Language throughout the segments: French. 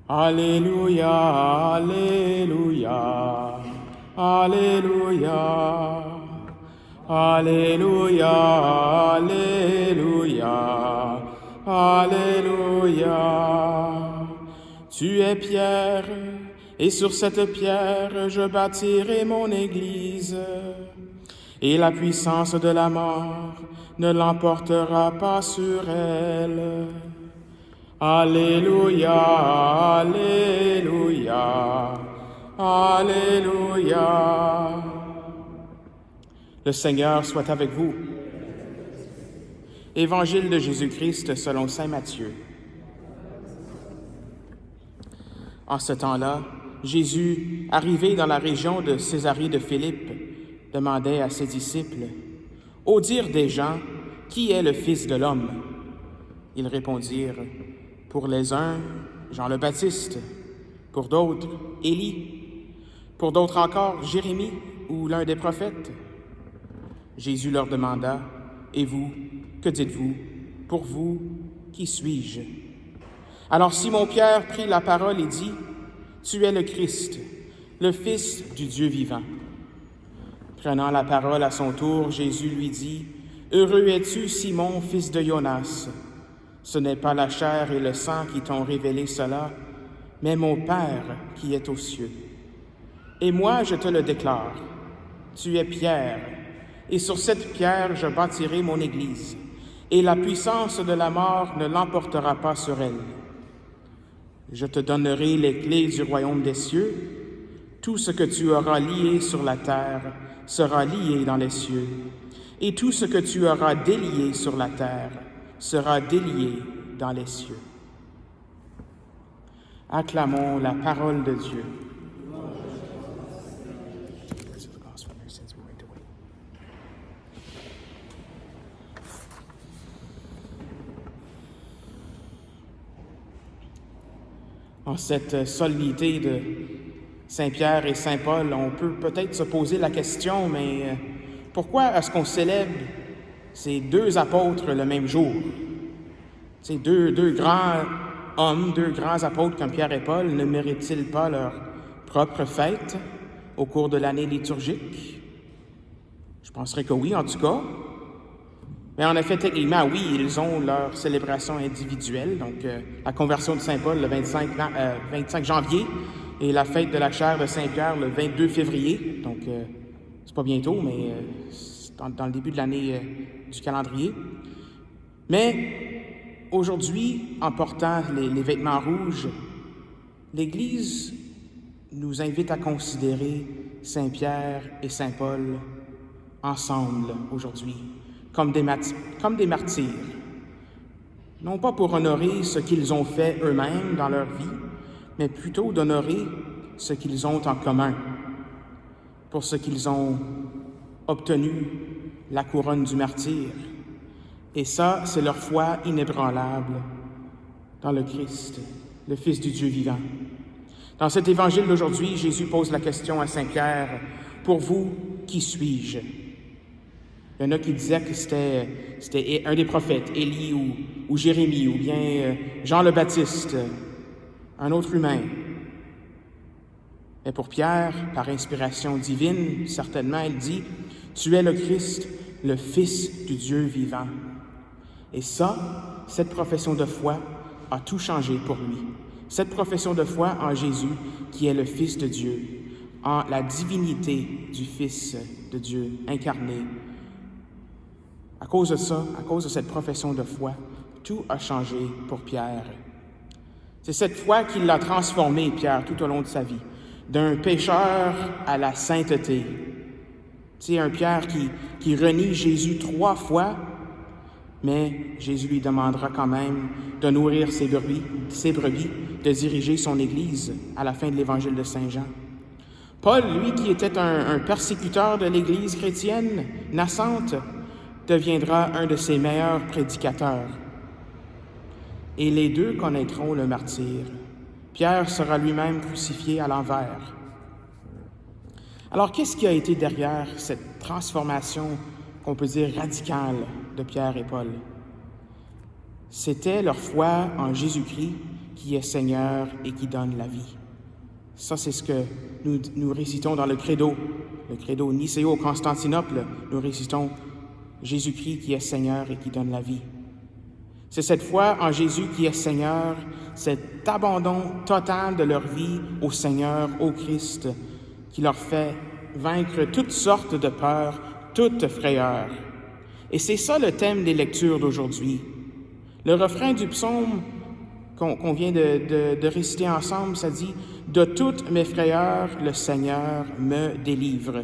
Alléluia, Alléluia, Alléluia, Alléluia, Alléluia, Alléluia. Tu es pierre, et sur cette pierre je bâtirai mon église, et la puissance de la mort ne l'emportera pas sur elle. Alléluia, Alléluia, Alléluia. Le Seigneur soit avec vous. Évangile de Jésus-Christ selon saint Matthieu. En ce temps-là, Jésus, arrivé dans la région de Césarée de Philippe, demandait à ses disciples, « Au dire des gens, qui est le Fils de l'homme ?» Ils répondirent, « Pour les uns, Jean le Baptiste, pour d'autres, Élie, pour d'autres encore, Jérémie ou l'un des prophètes. » Jésus leur demanda, « Et vous, que dites-vous? Pour vous, qui suis-je? » Alors Simon-Pierre prit la parole et dit, « Tu es le Christ, le Fils du Dieu vivant. » Prenant la parole à son tour, Jésus lui dit, « Heureux es-tu, Simon, fils de Jonas. Ce n'est pas la chair et le sang qui t'ont révélé cela, mais mon Père qui est aux cieux. Et moi, je te le déclare, tu es Pierre, et sur cette pierre je bâtirai mon Église, et la puissance de la mort ne l'emportera pas sur elle. Je te donnerai les clés du royaume des cieux. Tout ce que tu auras lié sur la terre sera lié dans les cieux, et tout ce que tu auras délié sur la terre sera délié dans les cieux. » Acclamons la parole de Dieu. En cette solennité de Saint-Pierre et Saint-Paul, on peut peut-être se poser la question, mais pourquoi est-ce qu'on célèbre ces deux apôtres le même jour? Ces deux grands hommes, deux grands apôtres comme Pierre et Paul, ne méritent-ils pas leur propre fête au cours de l'année liturgique? Je penserais que oui, en tout cas. Mais en effet, techniquement, oui, ils ont leur célébration individuelle, donc la conversion de Saint-Paul le 25 janvier et la fête de la chair de Saint-Pierre le 22 février. Donc, c'est pas bientôt, mais c'est dans le début de l'année du calendrier. Mais aujourd'hui, en portant les vêtements rouges, l'Église nous invite à considérer Saint-Pierre et Saint-Paul ensemble aujourd'hui, comme des martyrs, non pas pour honorer ce qu'ils ont fait eux-mêmes dans leur vie, mais plutôt d'honorer ce qu'ils ont en commun, pour ce qu'ils ont obtenu la couronne du martyr. Et ça, c'est leur foi inébranlable dans le Christ, le Fils du Dieu vivant. Dans cet évangile d'aujourd'hui, Jésus pose la question à Saint-Pierre, « Pour vous, qui suis-je? » Il y en a qui disaient que c'était un des prophètes, Élie ou Jérémie, ou bien Jean le Baptiste, un autre humain. Mais pour Pierre, par inspiration divine, certainement, il dit « Tu es le Christ, le Fils du Dieu vivant. » Et ça, cette profession de foi a tout changé pour lui. Cette profession de foi en Jésus, qui est le Fils de Dieu, en la divinité du Fils de Dieu incarné. À cause de ça, à cause de cette profession de foi, tout a changé pour Pierre. C'est cette foi qui l'a transformé, Pierre, tout au long de sa vie, d'un pécheur à la sainteté. C'est un Pierre qui renie Jésus 3 fois, mais Jésus lui demandera quand même de nourrir ses brebis, de diriger son Église à la fin de l'Évangile de Saint Jean. Paul, lui, qui était un persécuteur de l'Église chrétienne naissante, deviendra un de ses meilleurs prédicateurs. Et les deux connaîtront le martyre. Pierre sera lui-même crucifié à l'envers. Alors, qu'est-ce qui a été derrière cette transformation, qu'on peut dire radicale, de Pierre et Paul? C'était leur foi en Jésus-Christ qui est Seigneur et qui donne la vie. Ça, c'est ce que nous récitons dans le credo Nicéo-Constantinople. Nous récitons Jésus-Christ qui est Seigneur et qui donne la vie. C'est cette foi en Jésus qui est Seigneur, cet abandon total de leur vie au Seigneur, au Christ, qui leur fait vaincre toutes sortes de peurs, toute frayeur. Et c'est ça le thème des lectures d'aujourd'hui. Le refrain du psaume qu'on vient de réciter ensemble, ça dit « De toutes mes frayeurs, le Seigneur me délivre. »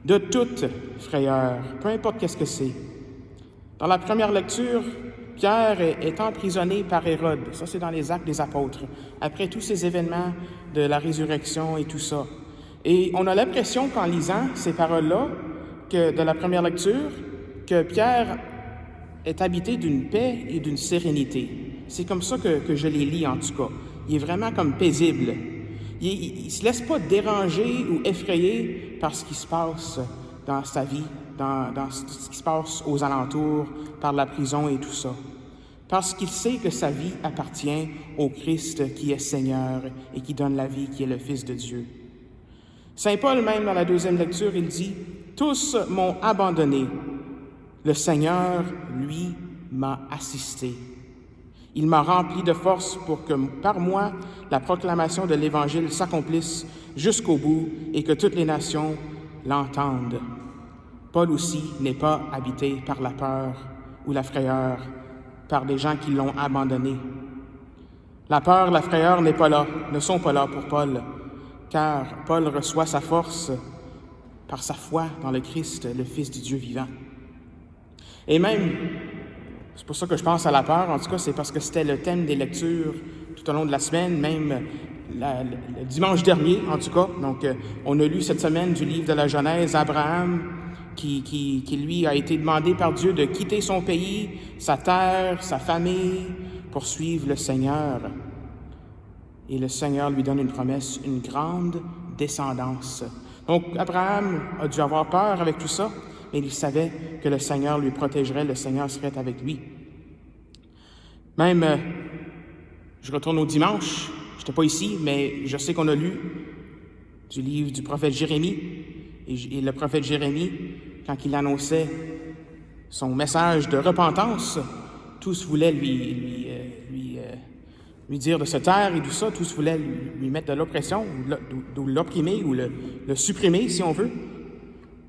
De toutes frayeurs, peu importe qu'est-ce que c'est. Dans la première lecture, Pierre est emprisonné par Hérode. Ça, c'est dans les Actes des Apôtres. Après tous ces événements de la résurrection et tout ça. Et on a l'impression qu'en lisant ces paroles-là, de la première lecture, que Pierre est habité d'une paix et d'une sérénité. C'est comme ça que je les lis en tout cas. Il est vraiment comme paisible. Il ne se laisse pas déranger ou effrayer par ce qui se passe dans sa vie, dans ce qui se passe aux alentours, par la prison et tout ça. Parce qu'il sait que sa vie appartient au Christ qui est Seigneur et qui donne la vie, qui est le Fils de Dieu. Saint Paul, même dans la deuxième lecture, il dit « Tous m'ont abandonné. Le Seigneur, lui, m'a assisté. Il m'a rempli de force pour que, par moi, la proclamation de l'Évangile s'accomplisse jusqu'au bout et que toutes les nations l'entendent. » Paul aussi n'est pas habité par la peur ou la frayeur, par des gens qui l'ont abandonné. La peur, la frayeur ne sont pas là pour Paul, car Paul reçoit sa force par sa foi dans le Christ, le Fils du Dieu vivant. Et même, c'est pour ça que je pense à la peur, en tout cas, c'est parce que c'était le thème des lectures tout au long de la semaine, même le dimanche dernier, en tout cas. Donc, on a lu cette semaine du livre de la Genèse, Abraham, qui lui a été demandé par Dieu de quitter son pays, sa terre, sa famille, pour suivre le Seigneur. Et le Seigneur lui donne une promesse, une grande descendance. Donc, Abraham a dû avoir peur avec tout ça, mais il savait que le Seigneur lui protégerait, le Seigneur serait avec lui. Même, je retourne au dimanche, je n'étais pas ici, mais je sais qu'on a lu du livre du prophète Jérémie. Et le prophète Jérémie, quand il annonçait son message de repentance, tous voulaient lui dire de se taire et tout ça, tous voulaient lui mettre de l'oppression, ou l'opprimer, ou le supprimer, si on veut.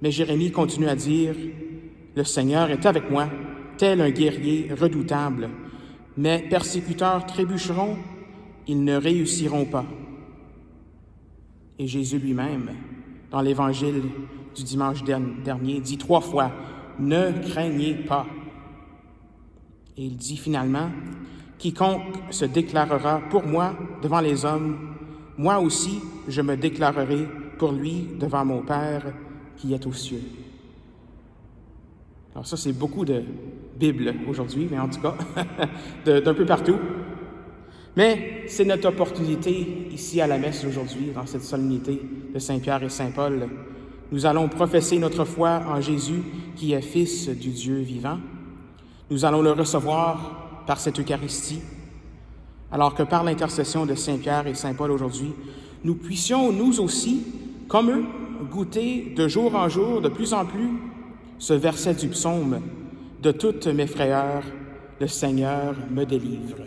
Mais Jérémie continue à dire « Le Seigneur est avec moi, tel un guerrier redoutable. Mes persécuteurs trébucheront, ils ne réussiront pas. » Et Jésus lui-même, dans l'Évangile du dimanche dernier, dit 3 fois « Ne craignez pas ». Et il dit finalement « Quiconque se déclarera pour moi devant les hommes, moi aussi je me déclarerai pour lui devant mon Père qui est aux cieux. » Alors ça, c'est beaucoup de Bible aujourd'hui, mais en tout cas, d'un peu partout. Mais c'est notre opportunité ici à la messe aujourd'hui, dans cette solennité de Saint-Pierre et Saint-Paul. Nous allons professer notre foi en Jésus qui est Fils du Dieu vivant. Nous allons le recevoir par cette Eucharistie, alors que par l'intercession de Saint-Pierre et Saint-Paul aujourd'hui, nous puissions nous aussi, comme eux, goûter de jour en jour, de plus en plus, ce verset du psaume « De toutes mes frayeurs, le Seigneur me délivre ».